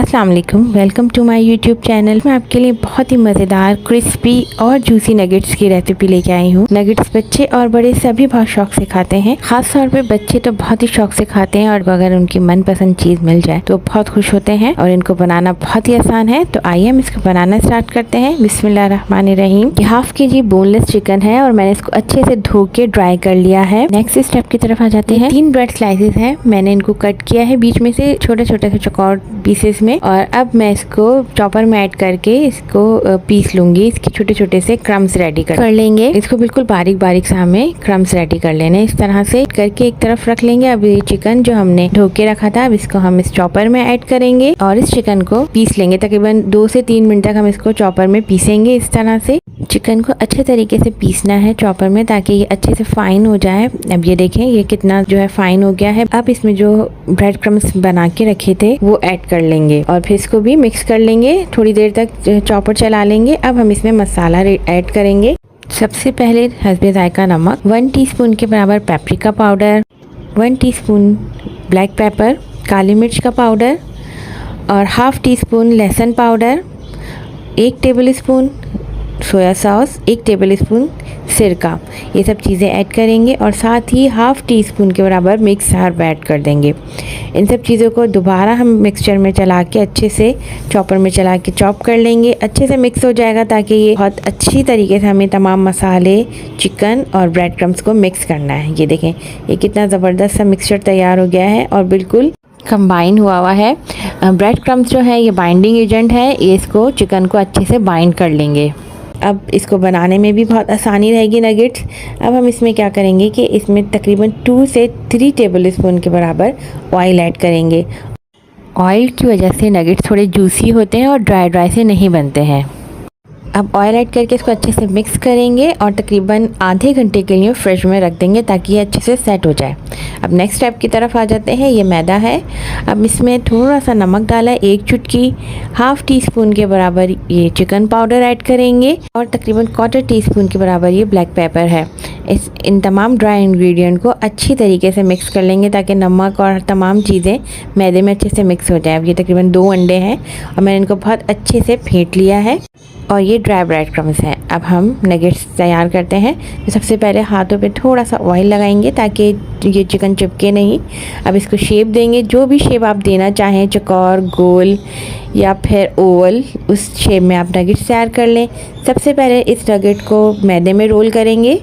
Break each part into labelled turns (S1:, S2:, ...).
S1: अस्सलाम वालेकुम, welcome to my YouTube channel. मैं आपके लिए बहुत ही मज़ेदार क्रिस्पी और जूसी नगेट्स की रेसिपी लेके आई हूँ। नगेट्स बच्चे और बड़े सभी बहुत शौक से खाते हैं। खास तौर पे बच्चे तो बहुत ही शौक से खाते हैं और अगर उनकी मनपसंद चीज़ मिल जाए तो बहुत खुश होते हैं। और इनको बनाना बहुत ही आसान है, तो आइए हम इसको बनाना स्टार्ट करते हैं। बिस्मिल्लाहिर्रहमानिर्रहीम। हाफ kg बोनलेस चिकन है और मैंने इसको अच्छे से धो के ड्राई कर लिया है। नेक्स्ट स्टेप की तरफ आ जाते हैं। 3 ब्रेड स्लाइसेस हैं, मैंने इनको कट किया है बीच में से छोटे छोटे से चौकोर पीसेस में। और अब मैं इसको चॉपर में ऐड करके इसको पीस लूंगी। इसके छोटे छोटे से क्रम्स रेडी कर लेंगे। इसको बिल्कुल बारीक बारीक से हमें क्रम्स रेडी कर लेने। इस तरह से करके एक तरफ रख लेंगे। अब ये चिकन जो हमने धो के रखा था, अब इसको हम इस चॉपर में ऐड करेंगे और इस चिकन को पीस लेंगे। तकरीबन 2 से 3 मिनट तक हम इसको चॉपर में पीसेंगे। इस तरह से चिकन को अच्छे तरीके से पीसना है चॉपर में, ताकि ये अच्छे से फाइन हो जाए। अब ये देखें ये कितना जो है फाइन हो गया है। अब इसमें जो ब्रेड क्रम्स बना के रखे थे वो ऐड कर लेंगे और फिर इसको भी मिक्स कर लेंगे। थोड़ी देर तक चॉपर चला लेंगे। अब हम इसमें मसाला ऐड करेंगे। सबसे पहले हस्बे जायका नमक, 1 टीस्पून के बराबर paprika powder, 1 teaspoon black pepper काली मिर्च का पाउडर और हाफ टीस्पून लहसुन powder, 1 tablespoon soya sauce, 1 tablespoon सिरका, ये सब चीज़ें ऐड करेंगे और साथ ही हाफ टी स्पून के बराबर मिक्स हर्ब ऐड कर देंगे। इन सब चीज़ों को दोबारा हम मिक्सचर में चला के अच्छे से चॉपर में चला के चॉप कर लेंगे। अच्छे से मिक्स हो जाएगा ताकि ये बहुत अच्छी तरीके से हमें तमाम मसाले, चिकन और ब्रेड क्रम्स को मिक्स करना है। ये देखें ये कितना ज़बरदस्त सा मिक्सचर तैयार हो गया है और बिल्कुल कंबाइन हुआ है। ब्रेड क्रम्स जो है ये बाइंडिंग एजेंट है, ये इसको चिकन को अच्छे से बाइंड कर लेंगे। अब इसको बनाने में भी बहुत आसानी रहेगी नगेट्स। अब हम इसमें क्या करेंगे कि इसमें तकरीबन 2 से 3 टेबल स्पून के बराबर ऑयल ऐड करेंगे। ऑयल की वजह से नगेट्स थोड़े जूसी होते हैं और ड्राई से नहीं बनते हैं। अब ऑयल ऐड करके इसको अच्छे से मिक्स करेंगे और तकरीबन आधे घंटे के लिए फ्रिज में रख देंगे ताकि ये अच्छे से सेट हो जाए। अब नेक्स्ट स्टेप की तरफ आ जाते हैं। ये मैदा है, अब इसमें थोड़ा सा नमक डाला है, 1 चुटकी, हाफ टी स्पून के बराबर ये चिकन पाउडर ऐड करेंगे और तकरीबन 1/4 टीस्पून के बराबर ये ब्लैक पेपर है। इन तमाम ड्राई इंग्रेडिएंट को अच्छी तरीके से मिक्स कर लेंगे ताकि नमक और तमाम चीज़ें मैदे में अच्छे से मिक्स हो जाए। अब ये तकरीबन 2 अंडे हैं और मैंने इनको बहुत अच्छे से फेंट लिया है और ये ड्राई ब्रेड क्रम्स हैं। अब हम नगेट्स तैयार करते हैं। तो सबसे पहले हाथों पे थोड़ा सा ऑयल लगाएंगे ताकि ये चिकन चिपके नहीं। अब इसको शेप देंगे, जो भी शेप आप देना चाहें, चौकोर, गोल या फिर ओवल, उस शेप में आप नगेट्स तैयार कर लें। सबसे पहले इस नगेट को मैदे में रोल करेंगे।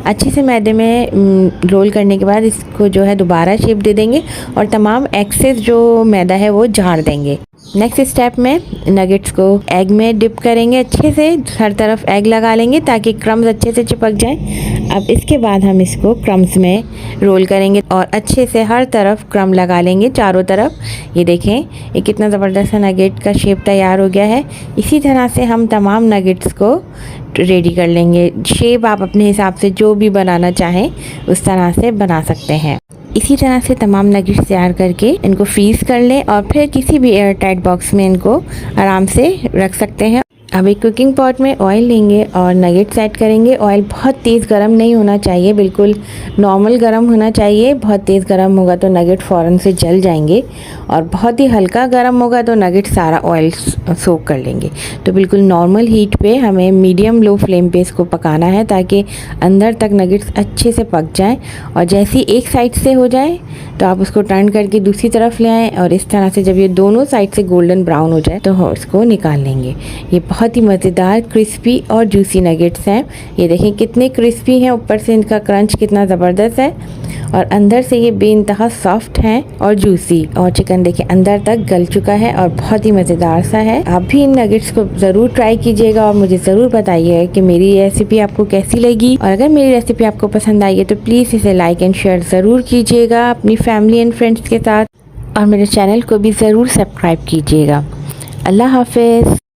S1: अच्छे से मैदे में रोल करने के बाद इसको जो है दोबारा शेप दे देंगे और तमाम एक्सेस जो मैदा है वो झाड़ देंगे। नेक्स्ट स्टेप में नगेट्स को एग में डिप करेंगे। अच्छे से हर तरफ एग लगा लेंगे ताकि क्रम्स अच्छे से चिपक जाए। अब इसके बाद हम इसको क्रम्स में रोल करेंगे और अच्छे से हर तरफ क्रम लगा लेंगे चारों तरफ। ये देखें ये कितना ज़बरदस्त नगेट का शेप तैयार हो गया है। इसी तरह से हम तमाम नगेट्स को रेडी कर लेंगे। शेप आप अपने हिसाब से जो भी बनाना चाहें उस तरह से बना सकते हैं। इसी तरह से तमाम नगेट्स तैयार करके इनको फ्रीज़ कर लें और फिर किसी भी एयर टाइट बॉक्स में इनको आराम से रख सकते हैं। अब एक कुकिंग पॉट में ऑयल लेंगे और नगेट्स ऐड करेंगे। ऑयल बहुत तेज़ गर्म नहीं होना चाहिए, बिल्कुल नॉर्मल गर्म होना चाहिए। बहुत तेज़ गर्म होगा तो नगेट फ़ौरन से जल जाएंगे और बहुत ही हल्का गर्म होगा तो नगेट सारा ऑयल सोक कर लेंगे। तो बिल्कुल नॉर्मल हीट पे हमें मीडियम लो फ्लेम पे इसको पकाना है ताकि अंदर तक नगेट्स अच्छे से पक जाएं। और जैसे एक साइड से हो जाए तो आप उसको टर्न करके दूसरी तरफ ले आएँ और इस तरह से जब ये दोनों साइड से गोल्डन ब्राउन हो जाए तो इसको निकाल लेंगे। ये बहुत ही मज़ेदार क्रिस्पी और जूसी नगेट्स हैं। ये देखें कितने क्रिस्पी हैं, ऊपर से इनका क्रंच कितना ज़बरदस्त है और अंदर से ये बेइंतहा सॉफ्ट हैं और जूसी। और चिकन देखिए अंदर तक गल चुका है और बहुत ही मज़ेदार सा है। आप भी इन नगेट्स को ज़रूर ट्राई कीजिएगा और मुझे ज़रूर बताइए कि मेरी रेसिपी आपको कैसी लगी। और अगर मेरी रेसिपी आपको पसंद आई है तो प्लीज़ इसे लाइक एंड शेयर ज़रूर कीजिएगा अपनी फैमिली एंड फ्रेंड्स के साथ और मेरे चैनल को भी ज़रूर सब्सक्राइब कीजिएगा। अल्लाह हाफ़िज़।